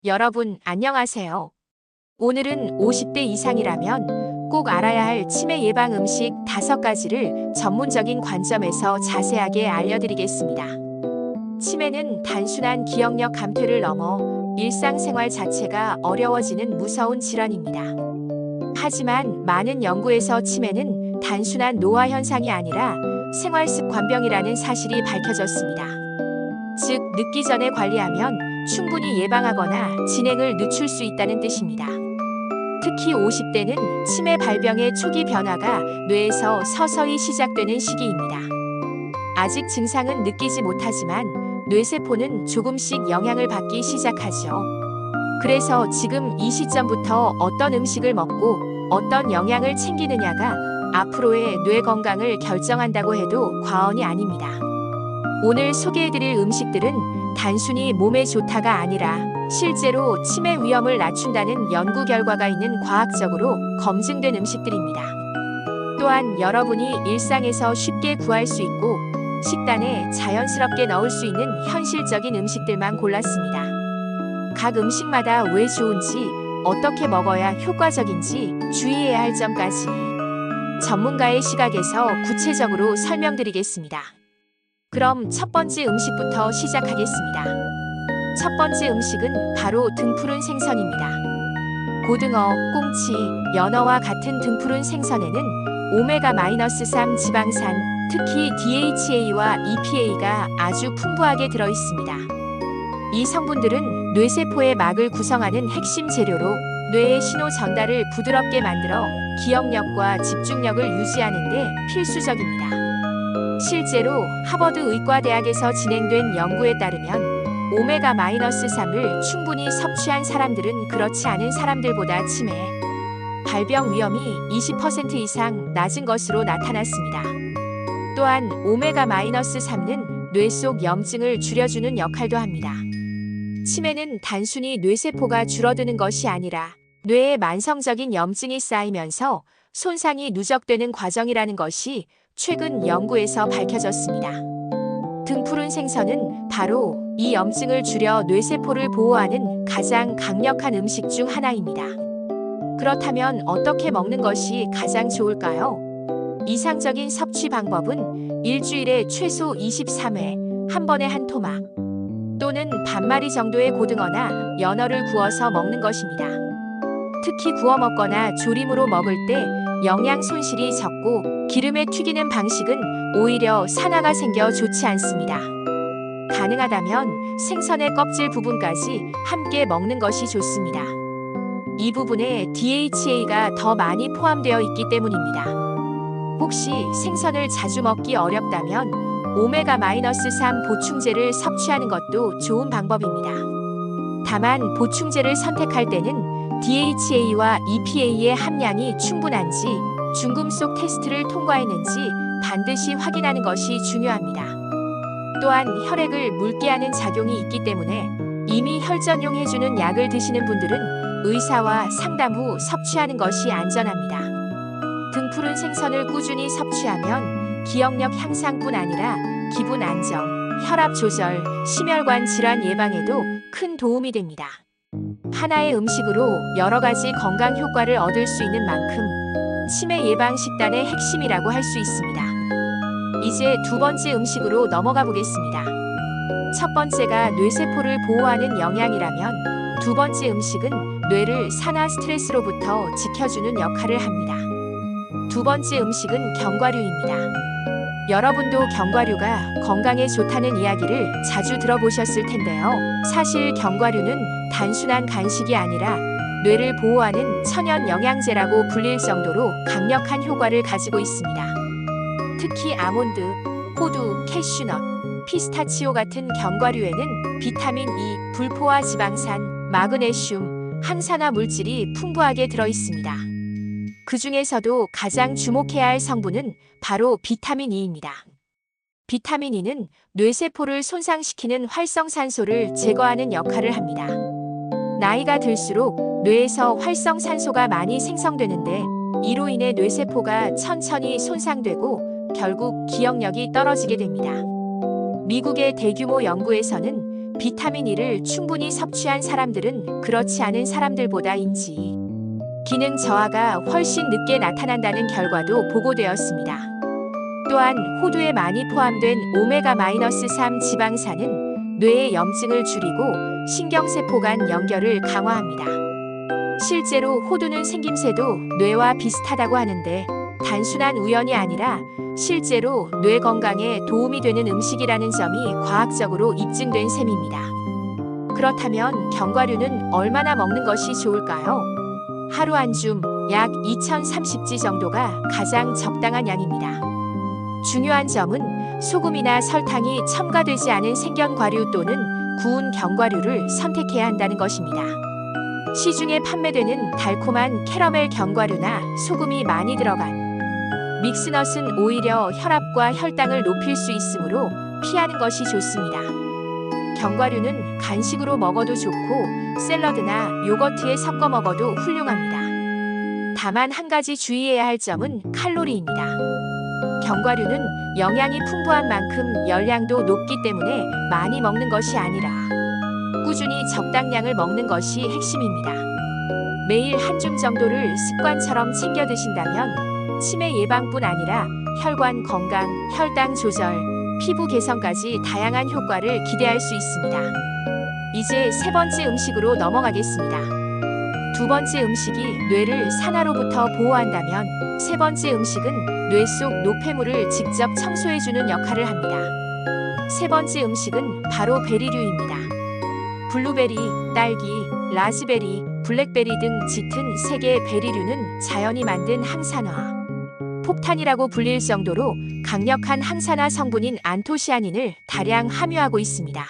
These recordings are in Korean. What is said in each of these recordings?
여러분, 안녕하세요. 오늘은 50대 이상이라면 꼭 알아야 할 치매 예방 음식 5가지를 전문적인 관점에서 자세하게 알려드리겠습니다. 치매는 단순한 기억력 감퇴를 넘어 일상생활 자체가 어려워지는 무서운 질환입니다. 하지만 많은 연구에서 치매는 단순한 노화 현상이 아니라 생활습관병이라는 사실이 밝혀졌습니다. 즉, 늦기 전에 관리하면 충분히 예방하거나 진행을 늦출 수 있다는 뜻입니다. 특히 50대는 치매 발병의 초기 변화가 뇌에서 서서히 시작되는 시기입니다. 아직 증상은 느끼지 못하지만 뇌세포는 조금씩 영향을 받기 시작하죠. 그래서 지금 이 시점부터 어떤 음식을 먹고 어떤 영양을 챙기느냐가 앞으로의 뇌 건강을 결정한다고 해도 과언이 아닙니다. 오늘 소개해드릴 음식들은 단순히 몸에 좋다가 아니라 실제로 치매 위험을 낮춘다는 연구 결과가 있는 과학적으로 검증된 음식들입니다. 또한 여러분이 일상에서 쉽게 구할 수 있고 식단에 자연스럽게 넣을 수 있는 현실적인 음식들만 골랐습니다. 각 음식마다 왜 좋은지, 어떻게 먹어야 효과적인지 주의해야 할 점까지 전문가의 시각에서 구체적으로 설명드리겠습니다. 그럼 첫 번째 음식부터 시작하겠습니다. 첫 번째 음식은 바로 등푸른 생선입니다. 고등어, 꽁치, 연어와 같은 등푸른 생선에는 오메가-3 지방산, 특히 DHA와 EPA가 아주 풍부하게 들어있습니다. 이 성분들은 뇌세포의 막을 구성하는 핵심 재료로 뇌의 신호 전달을 부드럽게 만들어 기억력과 집중력을 유지하는 데 필수적입니다. 실제로 하버드 의과대학에서 진행된 연구에 따르면 오메가-3을 충분히 섭취한 사람들은 그렇지 않은 사람들보다 치매 발병 위험이 20% 이상 낮은 것으로 나타났습니다. 또한 오메가-3는 뇌 속 염증을 줄여주는 역할도 합니다. 치매는 단순히 뇌세포가 줄어드는 것이 아니라 뇌에 만성적인 염증이 쌓이면서 손상이 누적되는 과정이라는 것이 최근 연구에서 밝혀졌습니다. 등푸른 생선은 바로 이 염증을 줄여 뇌세포를 보호하는 가장 강력한 음식 중 하나입니다. 그렇다면 어떻게 먹는 것이 가장 좋을까요? 이상적인 섭취 방법은 일주일에 최소 23회, 한 번에 한 토막, 또는 반마리 정도의 고등어나 연어를 구워서 먹는 것입니다. 특히 구워 먹거나 조림으로 먹을 때 영양 손실이 적고 기름에 튀기는 방식은 오히려 산화가 생겨 좋지 않습니다. 가능하다면 생선의 껍질 부분까지 함께 먹는 것이 좋습니다. 이 부분에 DHA가 더 많이 포함되어 있기 때문입니다. 혹시 생선을 자주 먹기 어렵다면 오메가-3 보충제를 섭취하는 것도 좋은 방법입니다. 다만 보충제를 선택할 때는 DHA와 EPA의 함량이 충분한지 중금속 테스트를 통과했는지 반드시 확인하는 것이 중요합니다. 또한 혈액을 묽게 하는 작용이 있기 때문에 이미 혈전용 해주는 약을 드시는 분들은 의사와 상담 후 섭취하는 것이 안전합니다. 등푸른 생선을 꾸준히 섭취하면 기억력 향상뿐 아니라 기분 안정, 혈압 조절, 심혈관 질환 예방에도 큰 도움이 됩니다. 하나의 음식으로 여러 가지 건강 효과를 얻을 수 있는 만큼 치매 예방 식단의 핵심이라고 할 수 있습니다. 이제 두 번째 음식으로 넘어가 보겠습니다. 첫 번째가 뇌세포를 보호하는 영양이라면 두 번째 음식은 뇌를 산화 스트레스로부터 지켜주는 역할을 합니다. 두 번째 음식은 견과류입니다. 여러분도 견과류가 건강에 좋다는 이야기를 자주 들어보셨을 텐데요. 사실 견과류는 단순한 간식이 아니라 뇌를 보호하는 천연 영양제라고 불릴 정도로 강력한 효과를 가지고 있습니다. 특히 아몬드, 호두, 캐슈넛, 피스타치오 같은 견과류에는 비타민 E, 불포화 지방산, 마그네슘, 항산화 물질이 풍부하게 들어있습니다. 그 중에서도 가장 주목해야 할 성분은 바로 비타민 E입니다. 비타민 E는 뇌세포를 손상시키는 활성산소를 제거하는 역할을 합니다. 나이가 들수록 뇌에서 활성산소가 많이 생성되는데 이로 인해 뇌세포가 천천히 손상되고 결국 기억력이 떨어지게 됩니다. 미국의 대규모 연구에서는 비타민 E를 충분히 섭취한 사람들은 그렇지 않은 사람들보다인지 기능 저하가 훨씬 늦게 나타난다는 결과도 보고되었습니다. 또한 호두에 많이 포함된 오메가-3 지방산은 뇌의 염증을 줄이고 신경세포 간 연결을 강화합니다. 실제로 호두는 생김새도 뇌와 비슷하다고 하는데 단순한 우연이 아니라 실제로 뇌 건강에 도움이 되는 음식이라는 점이 과학적으로 입증된 셈입니다. 그렇다면 견과류는 얼마나 먹는 것이 좋을까요? 하루 한 줌 약 2030지 정도가 가장 적당한 양입니다. 중요한 점은 소금이나 설탕이 첨가되지 않은 생견과류 또는 구운 견과류를 선택해야 한다는 것입니다. 시중에 판매되는 달콤한 캐러멜 견과류나 소금이 많이 들어간 믹스넛은 오히려 혈압과 혈당을 높일 수 있으므로 피하는 것이 좋습니다. 견과류는 간식으로 먹어도 좋고 샐러드나 요거트에 섞어 먹어도 훌륭합니다. 다만 한 가지 주의해야 할 점은 칼로리입니다. 견과류는 영양이 풍부한 만큼 열량도 높기 때문에 많이 먹는 것이 아니라 꾸준히 적당량을 먹는 것이 핵심입니다. 매일 한 줌 정도를 습관처럼 챙겨 드신다면 치매 예방뿐 아니라 혈관 건강, 혈당 조절, 피부 개선까지 다양한 효과를 기대할 수 있습니다. 이제 세 번째 음식으로 넘어가겠습니다. 두 번째 음식이 뇌를 산화로부터 보호한다면 세 번째 음식은 뇌 속 노폐물을 직접 청소해주는 역할을 합니다. 세 번째 음식은 바로 베리류입니다. 블루베리, 딸기, 라즈베리, 블랙베리 등 짙은 색의 베리류는 자연이 만든 항산화, 폭탄이라고 불릴 정도로 강력한 항산화 성분인 안토시아닌을 다량 함유하고 있습니다.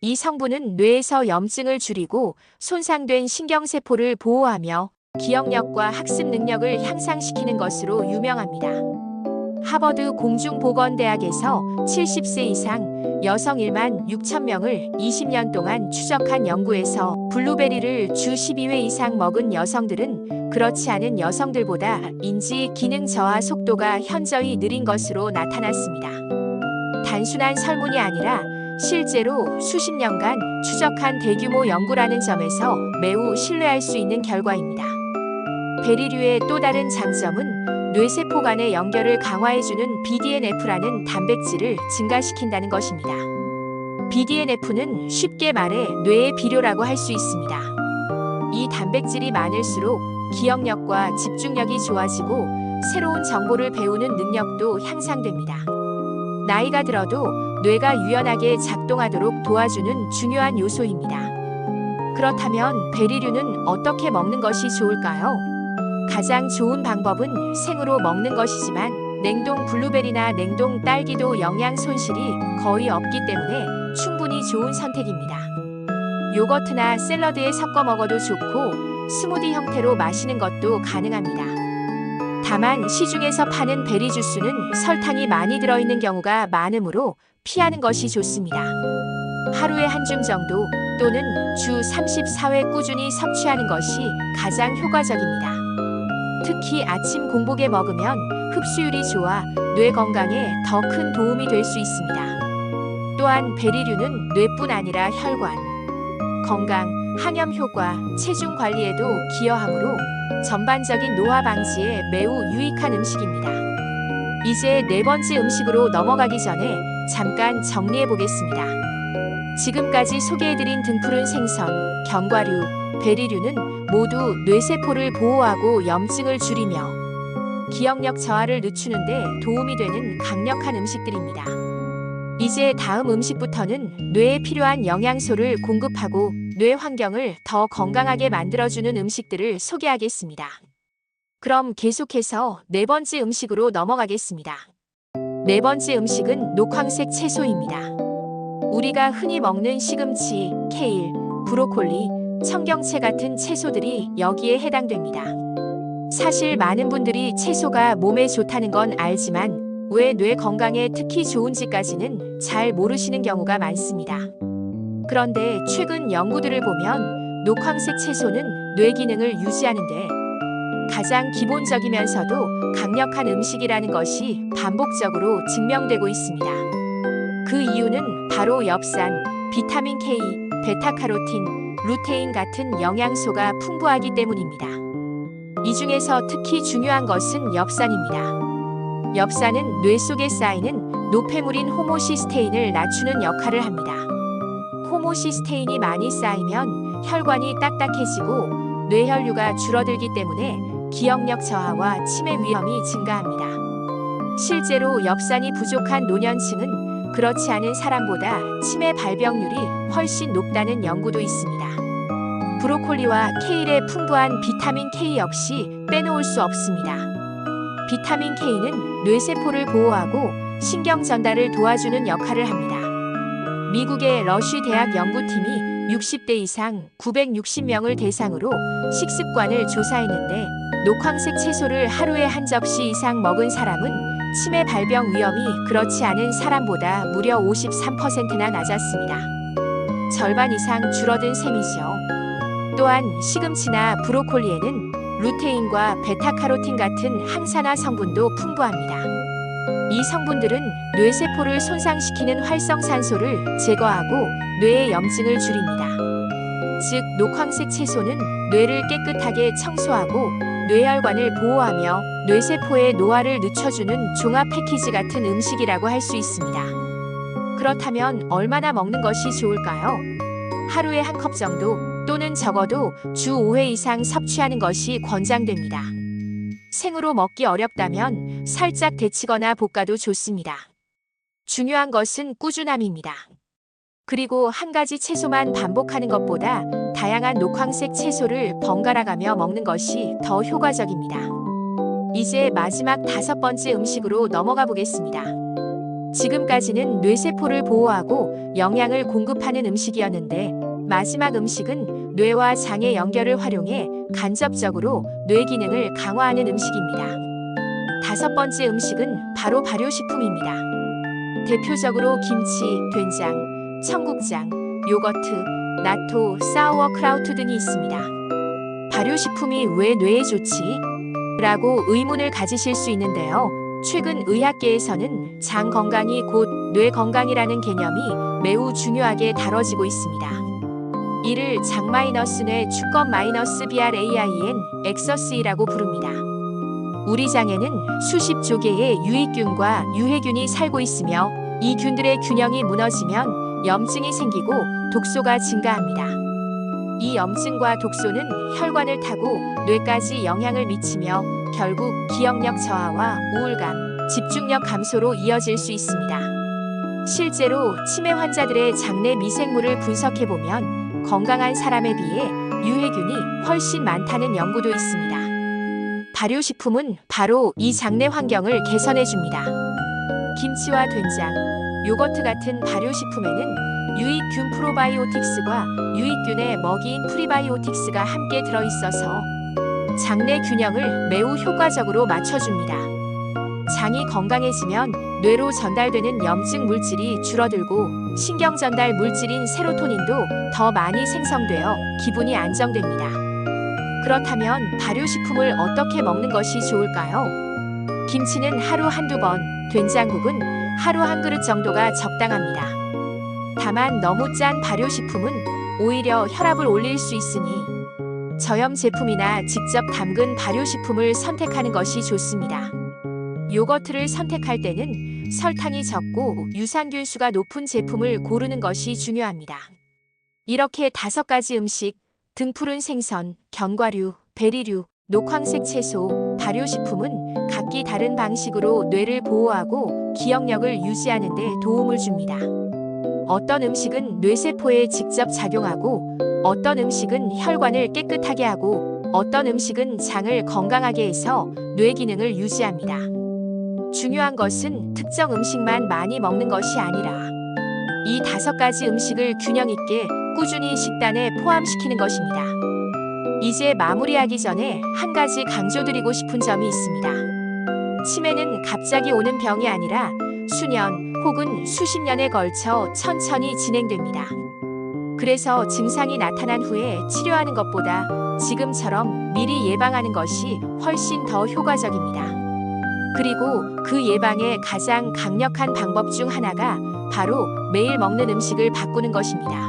이 성분은 뇌에서 염증을 줄이고 손상된 신경세포를 보호하며 기억력과 학습 능력을 향상시키는 것으로 유명합니다. 하버드 공중보건대학에서 70세 이상 여성 1만 6천 명을 20년 동안 추적한 연구에서 블루베리를 주 12회 이상 먹은 여성들은 그렇지 않은 여성들보다 인지 기능 저하 속도가 현저히 느린 것으로 나타났습니다. 단순한 설문이 아니라 실제로 수십 년간 추적한 대규모 연구라는 점에서 매우 신뢰할 수 있는 결과입니다. 베리류의 또 다른 장점은 뇌세포 간의 연결을 강화해주는 BDNF라는 단백질을 증가시킨다는 것입니다. BDNF는 쉽게 말해 뇌의 비료라고 할 수 있습니다. 이 단백질이 많을수록 기억력과 집중력이 좋아지고 새로운 정보를 배우는 능력도 향상됩니다. 나이가 들어도 뇌가 유연하게 작동하도록 도와주는 중요한 요소입니다. 그렇다면 베리류는 어떻게 먹는 것이 좋을까요? 가장 좋은 방법은 생으로 먹는 것이지만 냉동 블루베리나 냉동 딸기도 영양 손실이 거의 없기 때문에 충분히 좋은 선택입니다. 요거트나 샐러드에 섞어 먹어도 좋고 스무디 형태로 마시는 것도 가능합니다. 다만 시중에서 파는 베리 주스는 설탕이 많이 들어있는 경우가 많으므로 피하는 것이 좋습니다. 하루에 한 줌 정도 또는 주 34회 꾸준히 섭취하는 것이 가장 효과적입니다. 특히 아침 공복에 먹으면 흡수율이 좋아 뇌 건강에 더 큰 도움이 될 수 있습니다. 또한 베리류는 뇌뿐 아니라 혈관, 건강, 항염 효과, 체중 관리에도 기여하므로 전반적인 노화 방지에 매우 유익한 음식입니다. 이제 네 번째 음식으로 넘어가기 전에 잠깐 정리해 보겠습니다. 지금까지 소개해드린 등푸른 생선, 견과류, 베리류는 모두 뇌세포를 보호하고 염증을 줄이며 기억력 저하를 늦추는데 도움이 되는 강력한 음식들입니다. 이제 다음 음식부터는 뇌에 필요한 영양소를 공급하고 뇌 환경을 더 건강하게 만들어주는 음식들을 소개하겠습니다. 그럼 계속해서 네 번째 음식으로 넘어가겠습니다. 네 번째 음식은 녹황색 채소입니다. 우리가 흔히 먹는 시금치, 케일, 브로콜리, 청경채 같은 채소들이 여기에 해당됩니다. 사실 많은 분들이 채소가 몸에 좋다는 건 알지만 왜 뇌 건강에 특히 좋은지까지는 잘 모르시는 경우가 많습니다. 그런데 최근 연구들을 보면 녹황색 채소는 뇌 기능을 유지하는데 가장 기본적이면서도 강력한 음식이라는 것이 반복적으로 증명되고 있습니다. 그 이유는 바로 엽산, 비타민 K, 베타카로틴, 루테인 같은 영양소가 풍부하기 때문입니다. 이 중에서 특히 중요한 것은 엽산입니다. 엽산은 뇌 속에 쌓이는 노폐물인 호모시스테인을 낮추는 역할을 합니다. 호모시스테인이 많이 쌓이면 혈관이 딱딱해지고 뇌혈류가 줄어들기 때문에 기억력 저하와 치매 위험이 증가합니다. 실제로 엽산이 부족한 노년층은 그렇지 않은 사람보다 치매 발병률이 훨씬 높다는 연구도 있습니다. 브로콜리와 케일의 풍부한 비타민 K 역시 빼놓을 수 없습니다. 비타민 K는 뇌세포를 보호하고 신경 전달을 도와주는 역할을 합니다. 미국의 러쉬 대학 연구팀이 60대 이상 960명을 대상으로 식습관을 조사했는데 녹황색 채소를 하루에 한 접시 이상 먹은 사람은 치매 발병 위험이 그렇지 않은 사람보다 무려 53%나 낮았습니다. 절반 이상 줄어든 셈이죠. 또한 시금치나 브로콜리에는 루테인과 베타카로틴 같은 항산화 성분도 풍부합니다. 이 성분들은 뇌세포를 손상시키는 활성산소를 제거하고 뇌의 염증을 줄입니다. 즉, 녹황색 채소는 뇌를 깨끗하게 청소하고 뇌혈관을 보호하며 뇌세포의 노화를 늦춰주는 종합 패키지 같은 음식이라고 할 수 있습니다. 그렇다면 얼마나 먹는 것이 좋을까요? 하루에 한 컵 정도 또는 적어도 주 5회 이상 섭취하는 것이 권장됩니다. 생으로 먹기 어렵다면 살짝 데치거나 볶아도 좋습니다. 중요한 것은 꾸준함입니다. 그리고 한 가지 채소만 반복하는 것보다 다양한 녹황색 채소를 번갈아가며 먹는 것이 더 효과적입니다. 이제 마지막 5번째 음식으로 넘어가 보겠습니다. 지금까지는 뇌세포를 보호하고 영양을 공급하는 음식이었는데 마지막 음식은 뇌와 장의 연결을 활용해 간접적으로 뇌 기능을 강화하는 음식입니다. 5번째 음식은 바로 발효식품입니다. 대표적으로 김치, 된장, 청국장, 요거트, 나토, 사우어크라우트 등이 있습니다. 발효식품이 왜 뇌에 좋지? 라고 의문을 가지실 수 있는데요. 최근 의학계에서는 장 건강이 곧 뇌 건강이라는 개념이 매우 중요하게 다뤄지고 있습니다. 이를 장-뇌 축건-BRAIN 엑서스이라고 부릅니다. 우리 장에는 수십조 개의 유익균과 유해균이 살고 있으며 이 균들의 균형이 무너지면 염증이 생기고 독소가 증가합니다. 이 염증과 독소는 혈관을 타고 뇌까지 영향을 미치며 결국 기억력 저하와 우울감, 집중력 감소로 이어질 수 있습니다. 실제로 치매 환자들의 장내 미생물을 분석해보면 건강한 사람에 비해 유해균이 훨씬 많다는 연구도 있습니다. 발효식품은 바로 이 장내 환경을 개선해줍니다. 김치와 된장, 요거트 같은 발효식품에는 유익균 프로바이오틱스과 유익균의 먹이인 프리바이오틱스가 함께 들어있어서 장내 균형을 매우 효과적으로 맞춰줍니다. 장이 건강해지면 뇌로 전달되는 염증 물질이 줄어들고 신경 전달 물질인 세로토닌도 더 많이 생성되어 기분이 안정됩니다. 그렇다면 발효식품을 어떻게 먹는 것이 좋을까요? 김치는 하루 한두 번, 된장국은 하루 한 그릇 정도가 적당합니다. 다만 너무 짠 발효식품은 오히려 혈압을 올릴 수 있으니 저염 제품이나 직접 담근 발효식품을 선택하는 것이 좋습니다. 요거트를 선택할 때는 설탕이 적고 유산균 수가 높은 제품을 고르는 것이 중요합니다. 이렇게 5가지 음식, 등푸른 생선, 견과류, 베리류, 녹황색 채소, 발효식품은 각기 다른 방식으로 뇌를 보호하고 기억력을 유지하는 데 도움을 줍니다. 어떤 음식은 뇌세포에 직접 작용하고 어떤 음식은 혈관을 깨끗하게 하고 어떤 음식은 장을 건강하게 해서 뇌 기능을 유지합니다. 중요한 것은 특정 음식만 많이 먹는 것이 아니라 이 5가지 음식을 균형 있게 꾸준히 식단에 포함시키는 것입니다. 이제 마무리하기 전에 한 가지 강조드리고 싶은 점이 있습니다. 치매는 갑자기 오는 병이 아니라 수년 혹은 수십 년에 걸쳐 천천히 진행됩니다. 그래서 증상이 나타난 후에 치료하는 것보다 지금처럼 미리 예방하는 것이 훨씬 더 효과적입니다. 그리고 그 예방의 가장 강력한 방법 중 하나가 바로 매일 먹는 음식을 바꾸는 것입니다.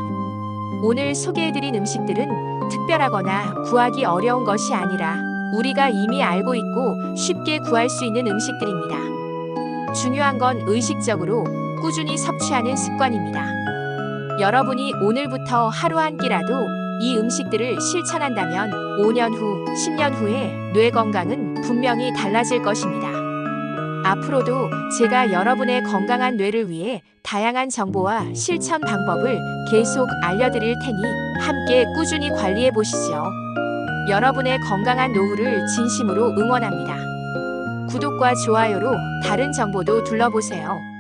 오늘 소개해드린 음식들은 특별하거나 구하기 어려운 것이 아니라 우리가 이미 알고 있고 쉽게 구할 수 있는 음식들입니다. 중요한 건 의식적으로 꾸준히 섭취하는 습관입니다. 여러분이 오늘부터 하루 한 끼라도 이 음식들을 실천한다면 5년 후, 10년 후에 뇌 건강은 분명히 달라질 것입니다. 앞으로도 제가 여러분의 건강한 뇌를 위해 다양한 정보와 실천 방법을 계속 알려드릴 테니 함께 꾸준히 관리해 보시죠. 여러분의 건강한 노후를 진심으로 응원합니다. 구독과 좋아요로 다른 정보도 둘러보세요.